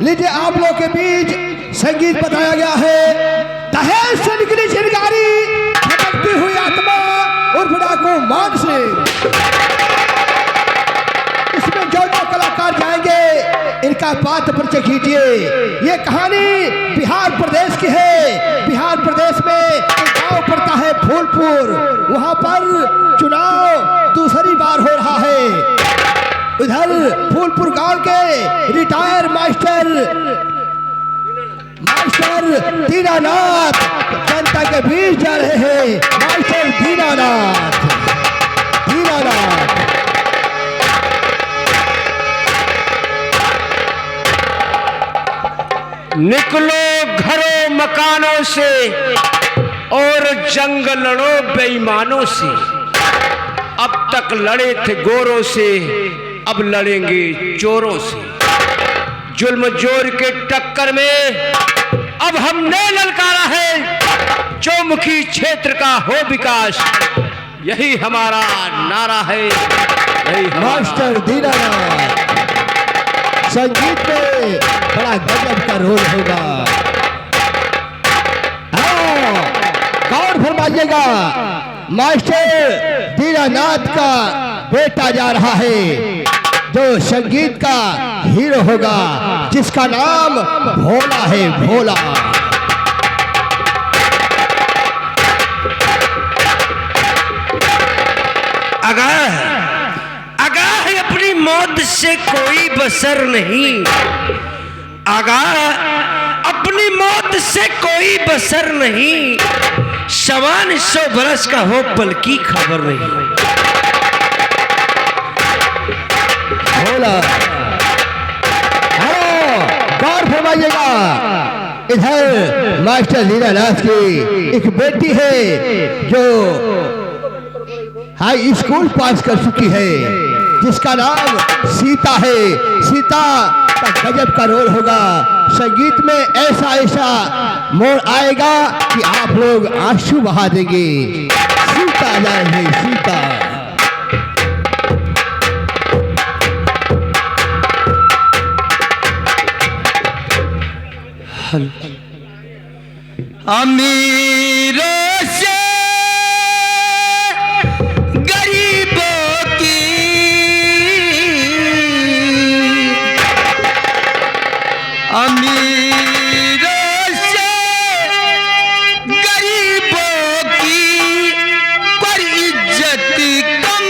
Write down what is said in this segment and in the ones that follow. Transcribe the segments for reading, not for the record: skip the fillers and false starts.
लीजिए आप लोग के बीच संगीत बताया गया है। दहेज से निकली चिंगारी, भटकती हुई आत्मा उर्फ डाकू मान सिंह। इसमें जो जो कलाकार जाएंगे इनका पात्र परिचय कीजिए। ये कहानी बिहार प्रदेश की है। बिहार प्रदेश में एक गांव पड़ता है फूलपुर। वहां पर चुनाव दूसरी बार हो रहा है। इधर फूलपुर गांव के रिटायर मास्टर दीनानाथ जनता के बीच जा रहे हैं। मास्टर दीनानाथ निकलो घरों मकानों से और जंग लड़ो बेईमानों से। अब तक लड़े थे गोरों से, अब लड़ेंगे चोरों से। जुल्म जोर के टक्कर में अब हमने ललकारा है। चौमुखी क्षेत्र का हो विकास, यही हमारा नारा है। मास्टर दीनानाथ संगीत में बड़ा गजब का रोल होगा। गौर फरमाइएगा, मास्टर दीनानाथ का बेटा जा रहा है जो संगीत का हीरो होगा, जिसका नाम भोला है। भोला आगाह अपनी मौत से कोई बसर नहीं। आगाह अपनी मौत से कोई बसर नहीं। 125 बरस का हो पल की खबर नहीं। भोला गौर फरमाइएगा, इधर मास्टर दीनानाथ की एक बेटी है जो हाई स्कूल पास कर चुकी है, जिसका नाम सीता है। सीता का गजब का रोल होगा। संगीत में ऐसा ऐसा मोड़ आएगा कि आप लोग आंसू बहा देंगे। सीता जा रही है, सीता। अमीरों से गरीबों की, अमीरों से गरीबों की पर इज्जत कम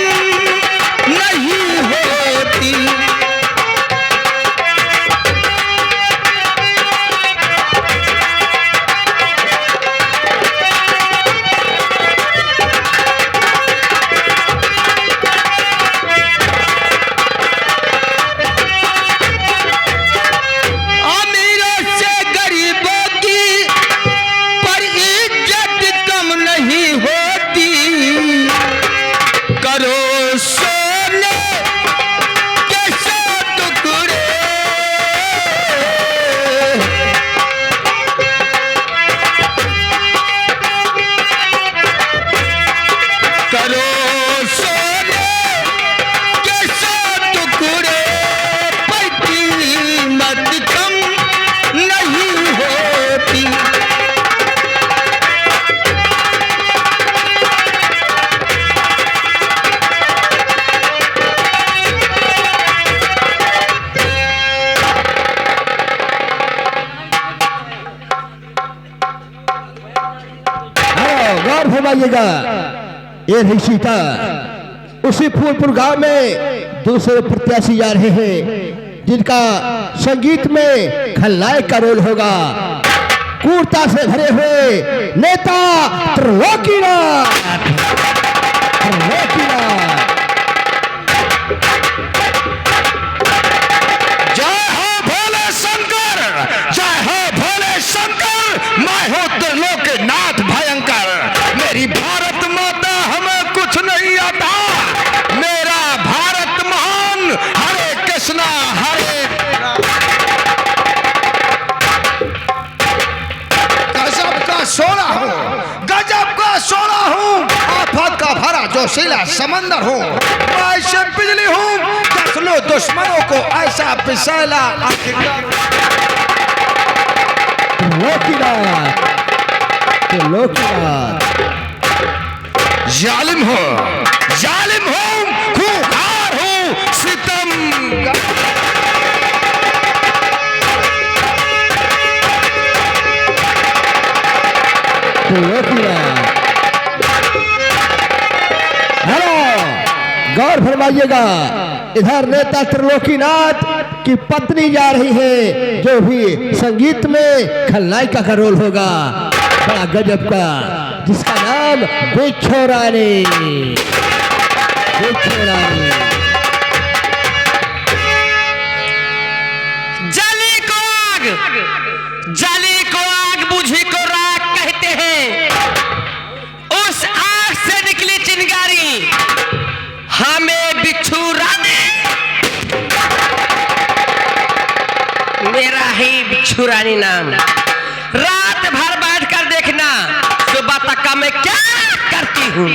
नहीं होती। फरमाइएगा, ये रही सीता। उसी फूलपुर गांव में दूसरे प्रत्याशी जा रहे हैं, जिनका संगीत में खलनायक का रोल होगा। क्रूरता से भरे हुए नेता त्रिलोकीनाथ। जय हो भोले शंकर, जय हो भोले शंकर। मैं हूँ त्रिलोकीनाथ भयंकर। मेरी भारत माता हमें कुछ नहीं आता। मेरा भारत महान। हरे कृष्णा हरे। गजब का सोना हूँ, गजब का सोना हूँ। आफत का भरा जोशीला समंदर हूँ। मैं ऐसे बिजली हूँ, 10 लो दुश्मनों को ऐसा बिसाला। त्रिलोकीनाथ। जालिम हो, खूंखार हो, सितम त्रिलोकीनाथ। हेलो, गौर फरमाइएगा, इधर नेता त्रिलोकीनाथ की पत्नी जा रही है, जो भी संगीत में खलनायिका का रोल होगा, बड़ा गजब का, जिसका नाम बिच्छू रानी। बिच्छू रानी। जली को आग बुझी को राख कहते हैं। उस आग से निकली चिंगारी हमें बिच्छू रानी, मेरा ही बिच्छू रानी नाम। रात भर बैठ कर देखना सुबह तक का मैं क्या करती हूँ।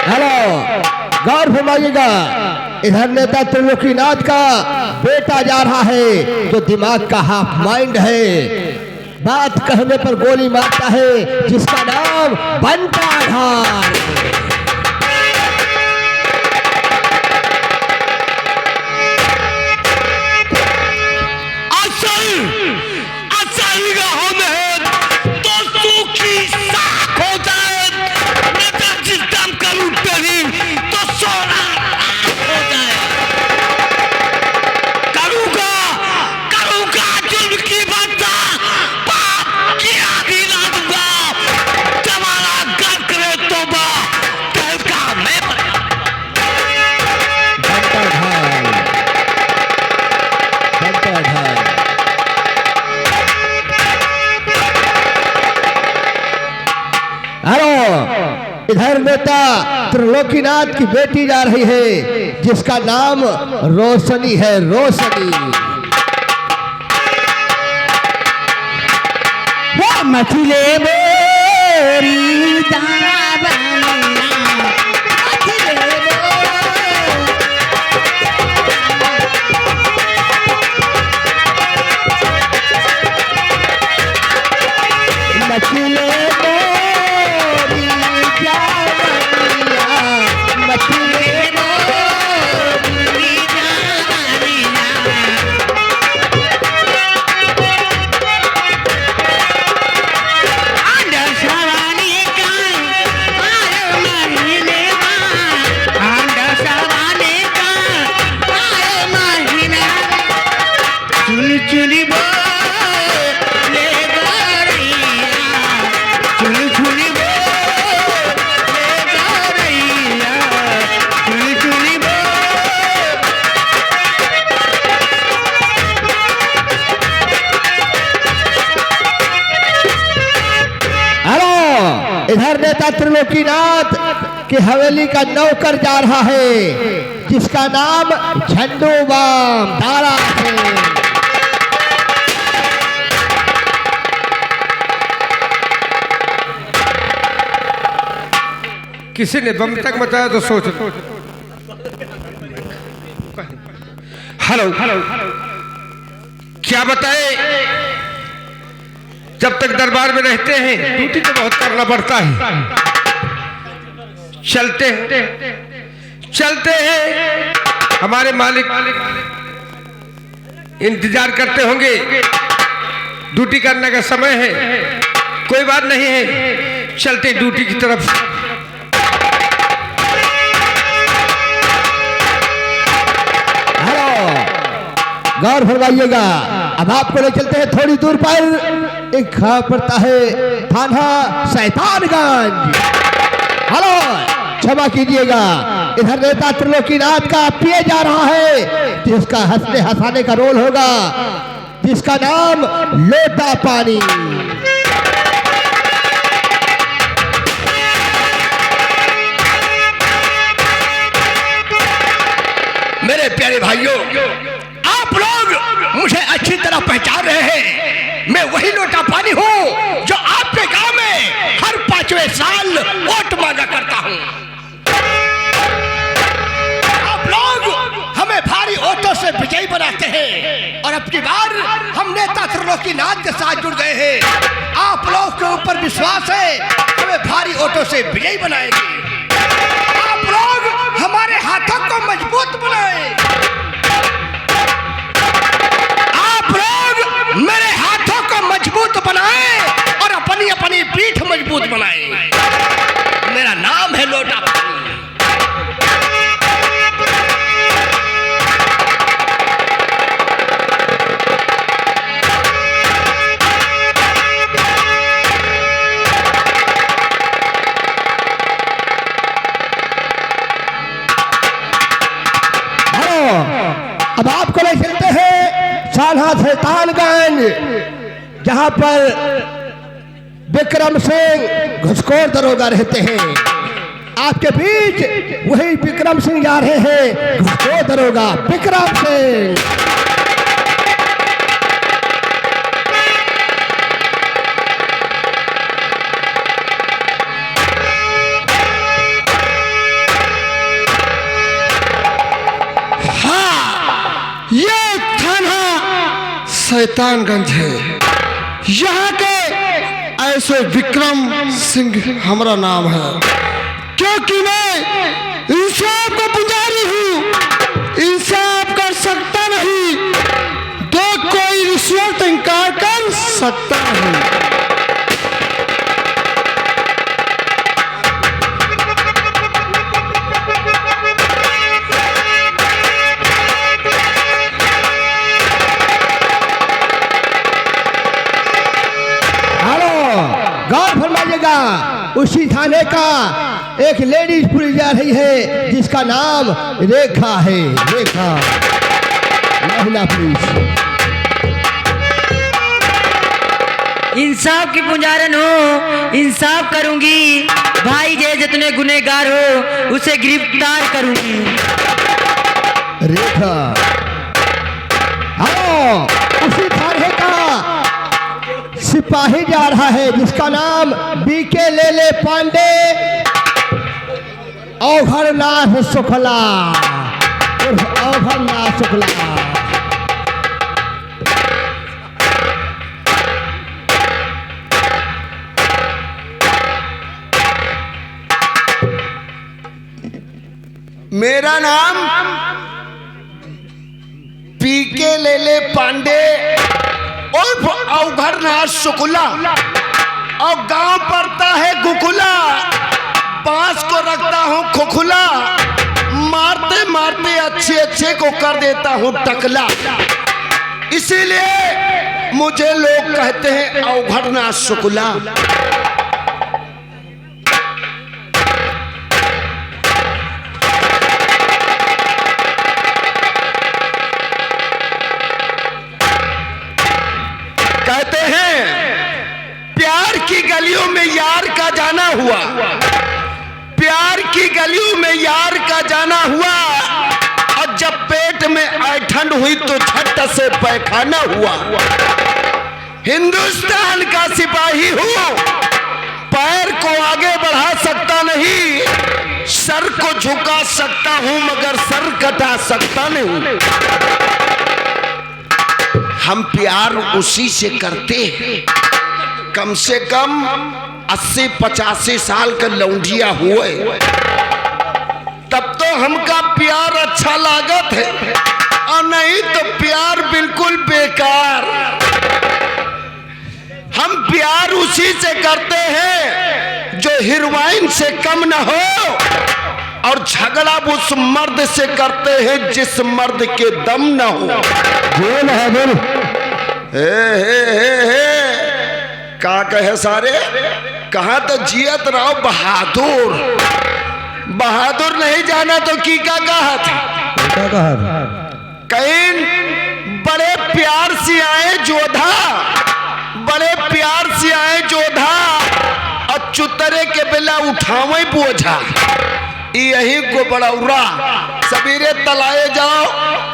हेलो, गौर फरमाइएगा, इधर नेता त्रिलोकीनाथ का बेटा जा रहा है, जो दिमाग का हाफ माइंड है, बात कहने पर गोली मारता है, जिसका नाम बंटाधार। इधर नेता त्रिलोकीनाथ की बेटी जा रही है, जिसका नाम रोशनी है। रोशनी। वो मछली बोरी इधर नेता त्रिलोकीनाथ की हवेली का नौकर जा रहा है, जिसका नाम झंडू बाम दारा है। किसी ने बम तक बताया तो सोच। हेलो, क्या बताए? जब तक दरबार में रहते हैं ड्यूटी तो बहुत करना पड़ता है। चलते हैं, हमारे मालिक इंतजार करते होंगे, ड्यूटी करने का समय है। कोई बात नहीं है, चलते ड्यूटी की तरफ। हेलो, गौर फरमाइएगा, अब आपको ले चलते हैं थोड़ी दूर पर, एक गांव पड़ता है थाना शैतानगंज। हेलो, क्षमा कीजिएगा, इधर नेता त्रिलोकीनाथ का पिए जा रहा है, जिसका हंसने हंसाने का रोल होगा, जिसका नाम लोटा पानी। मेरे प्यारे भाइयों, आप लोग मुझे अच्छी तरह पहचान रहे हैं। मैं वही लोटा पानी हूँ जो आपके गांव में हर 5वें साल वोट मांगा करता हूँ। आप लोग हमें भारी वोटों से विजयी बनाते हैं और और अब की बार हम नेता त्रिलोकीनाथ के साथ जुड़ गए हैं। आप लोग के ऊपर विश्वास है, हमें भारी वोटों से विजयी बनाएंगे। आप लोग हमारे हाथों को मजबूत बनाएं। आप लोग मेरे हाथों को मजबूत बनाएं और अपनी अपनी पीठ मजबूत बनाएं। मेरा नाम है लोटा पानी। अब आपको ले चलते हैं सान्हा शैतानगंज, जहां पर विक्रम सिंह घुसखोर दरोगा रहते हैं। आपके बीच वही विक्रम सिंह जा रहे हैं, घुसखोर दरोगा विक्रम सिंह। ये थाना शैतानगंज है। यहाँ के ऐसे विक्रम सिंह हमारा नाम है, क्योंकि मैं इंसाफ का पुजारी हूँ। इंसाफ कर सकता नहीं तो कोई रिश्वत इनकार कर सकता नहीं। गौर फरमाइएगा, उसी थाने का एक लेडीज पुलिस जा रही है जिसका नाम रेखा है। रेखा महिला पुलिस। इंसाफ की पुजारन हो, इंसाफ करूंगी। भाई जे जितने गुनहगार हो उसे गिरफ्तार करूंगी। रेखा, हाँ, उसी थाने का सिपाही जा रहा है जिसका नाम बीके लेले पांडे औघरनाथ शुक्ला। औघरनाथ शुक्ला। मेरा नाम पीके लेले पांडे उर्फ औघरनाथ शुक्ला और गांव पड़ता है गुकुला। बांस को रखता हूँ खुखुला, मारते मारते अच्छे अच्छे को कर देता हूँ टकला। इसीलिए मुझे लोग कहते हैं औघरनाथ शुक्ला। कहते हैं प्यार की गलियों में यार का जाना हुआ, प्यार की गलियों में यार का जाना हुआ, और जब पेट में ऐठन हुई तो झट से पैखाना हुआ। हिंदुस्तान का सिपाही हूँ, पैर को आगे बढ़ा सकता नहीं, सर को झुका सकता हूँ मगर सर कटा सकता नहीं। हम प्यार उसी से करते हैं, कम से कम 80-85 साल का लौंडिया हुए तब तो हमका प्यार अच्छा लागत है, और नहीं तो प्यार बिल्कुल बेकार। हम प्यार उसी से करते हैं जो हीरोइन से कम न हो, और झगड़ा उस मर्द से करते हैं जिस मर्द के दम न हो। बोल है बोल। हे का कहे सारे, कहा तो जियत रहो बहादुर। बहादुर नहीं जाना तो की का कहा था। कहीं बड़े प्यार से आए जोधा, बड़े प्यार से आए जोधा, और चुतरे के बेला उठावे बोझा। यही को बड़ौरा सवेरे तलाए जाओ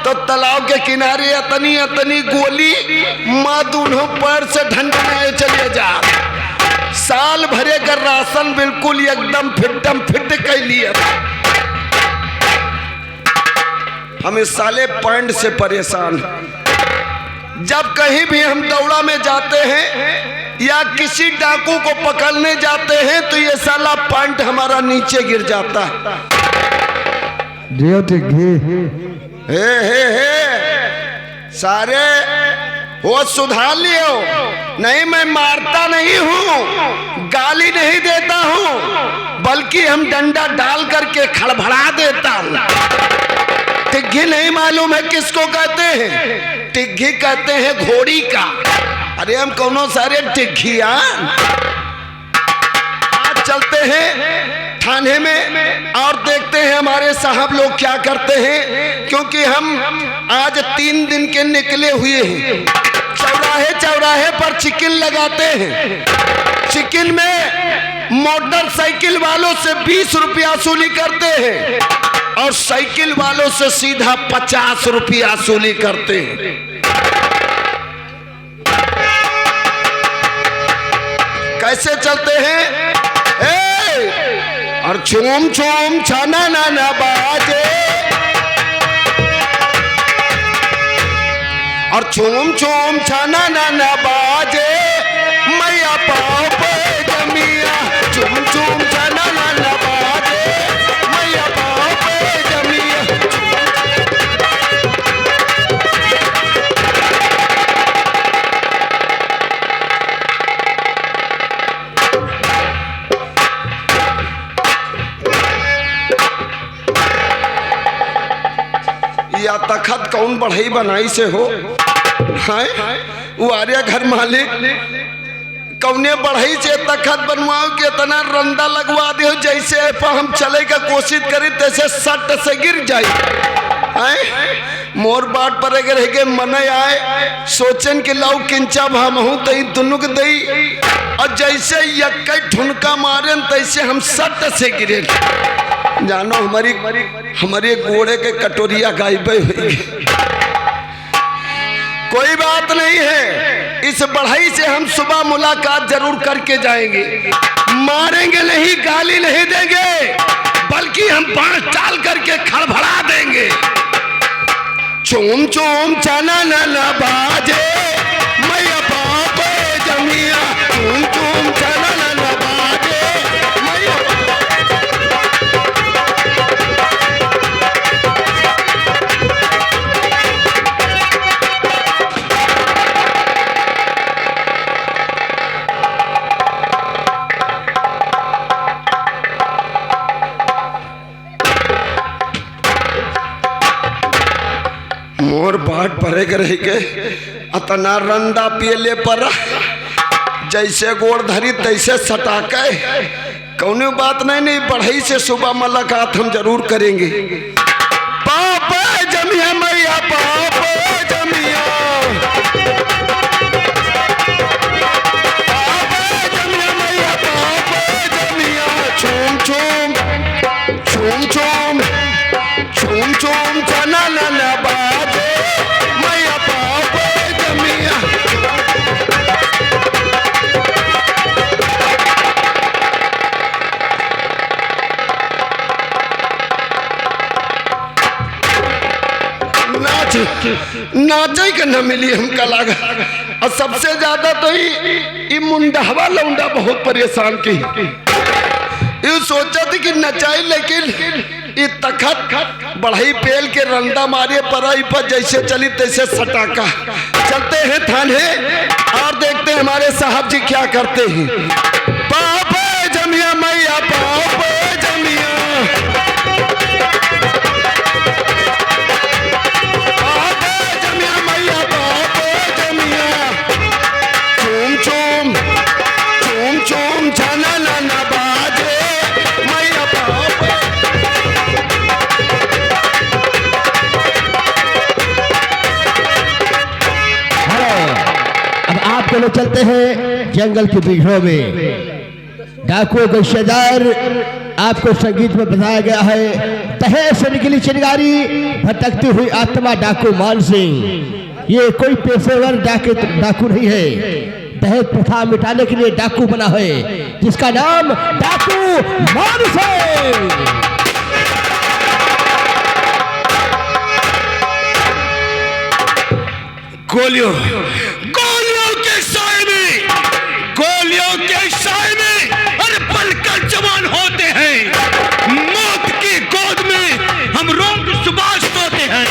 तो तालाब के किनारे अतनी अतनी गोली माँ दोनों पैर से ढंढनाए चले जा। साल भरे का राशन बिल्कुल एकदम फिटम फिट कर लिए। हम इस साले पैंट से परेशान। जब कहीं भी हम दौड़ा में जाते हैं या किसी डाकू को पकड़ने जाते हैं तो ये साला पॉइंट हमारा नीचे गिर जाता है। हे सारे वो सुधार लियो। नहीं, मैं मारता नहीं हूँ, गाली नहीं देता हूँ, बल्कि हम डंडा डाल करके खड़बड़ा देता हूँ। टिग्घी नहीं मालूम है किसको कहते हैं? टिग्घी कहते हैं घोड़ी का। अरे हम कौनो सारे टिग्घिया। आज चलते हैं थाने में और देखते हैं हमारे साहब लोग क्या करते हैं, क्योंकि हम आज 3 दिन के निकले हुए हैं। चौराहे चौराहे पर चिकिन लगाते हैं। चिकिन में मोटरसाइकिल वालों से 20 रुपया वसूली करते हैं और साइकिल वालों से सीधा 50 रुपया वसूली करते हैं। कैसे चलते हैं? और चूम चूम छाना ना बाजे, और चूम चूम छाना ना बाजे, मैया पाँव पे जमिया। चूम चूम छाना ना बाजे, मैया पाँव पे जमिया। या तखत कौन बढ़ई बनाई से हो? है वो आर्या घर मालिक कौने बढ़ई से तखत बनवाओ कि इतना रंदा लगवा दे जैसे हम चले का कोशिश करी तैसे सट से गिर जाए। मोर बाट पर अगर है मन आए सोचन के लाऊ किंचा भामहू तई दुनुक दई, और जैसे यक ठुनका मारे तैसे हम सट से गिरे। जानो हमारी घोड़े के कटोरिया गायब हुई। कोई बात नहीं है, इस बढ़ई से हम सुबह मुलाकात जरूर करके जाएंगे। मारेंगे नहीं, गाली नहीं देंगे, बल्कि हम बांस डाल करके खड़बड़ा देंगे। चूम चूम चना ना बाजे, मैया पाँव पे जमिया। चूम चूम चना ना बाजे, मैया। मोर बाट परे रह के अतना रंदा पियले पर जैसे गोड़ धरी तैसे सटाके। कौनो बात नहीं, बढ़ई से सुबह मुलाकात हम जरूर करेंगे। पाप जमिया मैया, पाप जमिया, पाप जमिया मैया, पाप जमिया। चूम चूम चूम चूम चूम चूम चना ना बाजे, मैया पाँव पे जमिया। नाचे के न मिली हमका लागा। और सबसे ज्यादा तो ये मुंडावा लौंडा बहुत परेशान की। ये सोचा थी कि नचाई, लेकिन ये तखत बढ़ई पेल के रंदा मारे पराई पर जैसे चली तैसे सटाका। चलते हैं थाने और देखते हैं हमारे साहब जी क्या करते हैं। पाँव पे जमिया मैया, पाँव पे जमिया, पाँव पे जमिया मैया, पाँव पे जमिया। चूम चूम चूम चूम छाना ना बाजे, मैया पाँव पे। अब आप दोनों चलते हैं जंगल के बीचों में। डाकुओं के रिश्तेदार आपको संगीत में बताया गया है। तहे से निकली चिंगारी, भटकती हुई आत्मा डाकू मान सिंह। ये कोई पेशेवर डाकू नहीं है, दहेज प्रथा मिटाने के लिए डाकू बना है, जिसका नाम डाकू मान सिंह। गोलियों गोलियों के साए में, गोलियों के साए में अरे पलकर जवान होते हैं। मौत की गोद में हम रोग सुबास सोते हैं।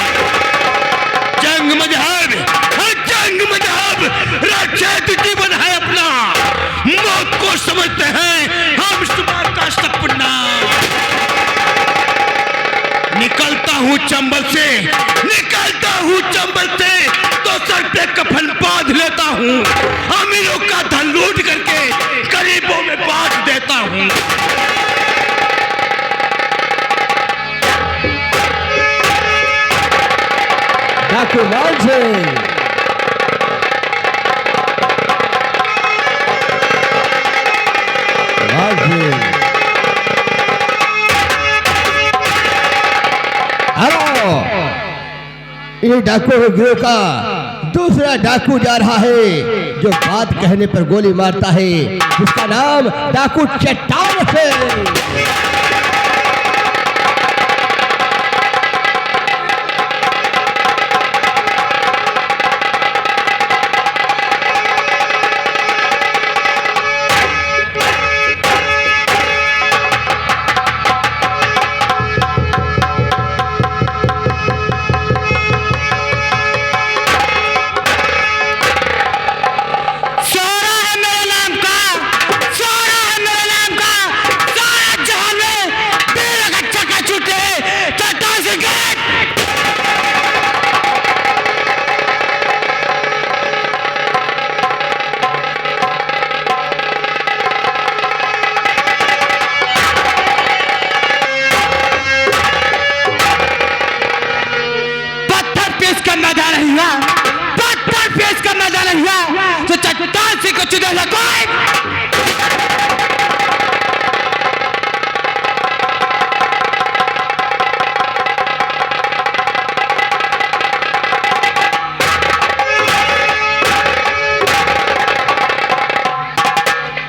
जंग मजहब, जंग मजहब राक्षस जीवन है अपना। मौत को समझते हैं हम सुबह का सपना। निकलता हूँ चंबल से, निकलता हूँ चंबल से तो सर पे कफन बांध लेता हूँ। अमीरों का धन लूट करके गरीबों में बांट देता हूँ। डाकू मान सिंह, ये डाकू गिरोह का दूसरा डाकू जा रहा है जो बात कहने पर गोली मारता है, जिसका नाम डाकू चट्टान है। पत्थर पेश करना जाना हुआ तो चट्टान से कुछ देर लगाए।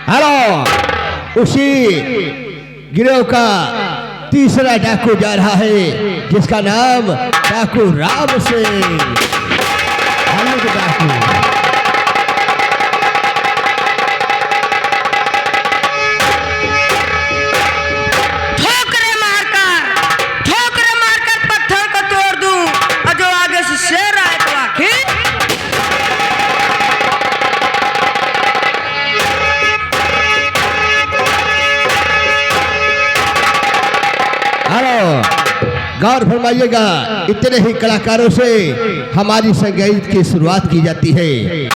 हेलो, उसी गिरोह का तीसरा डाकू जा रहा है जिसका नाम डाकू राम सिंह। डाकू ठोकरे मारकर पत्थर को तोड़ दूं और जो आगे से शेर आए तो आखिर गौर फरमाइएगा, इतने ही कलाकारों से हमारी संगीत की शुरुआत की जाती है।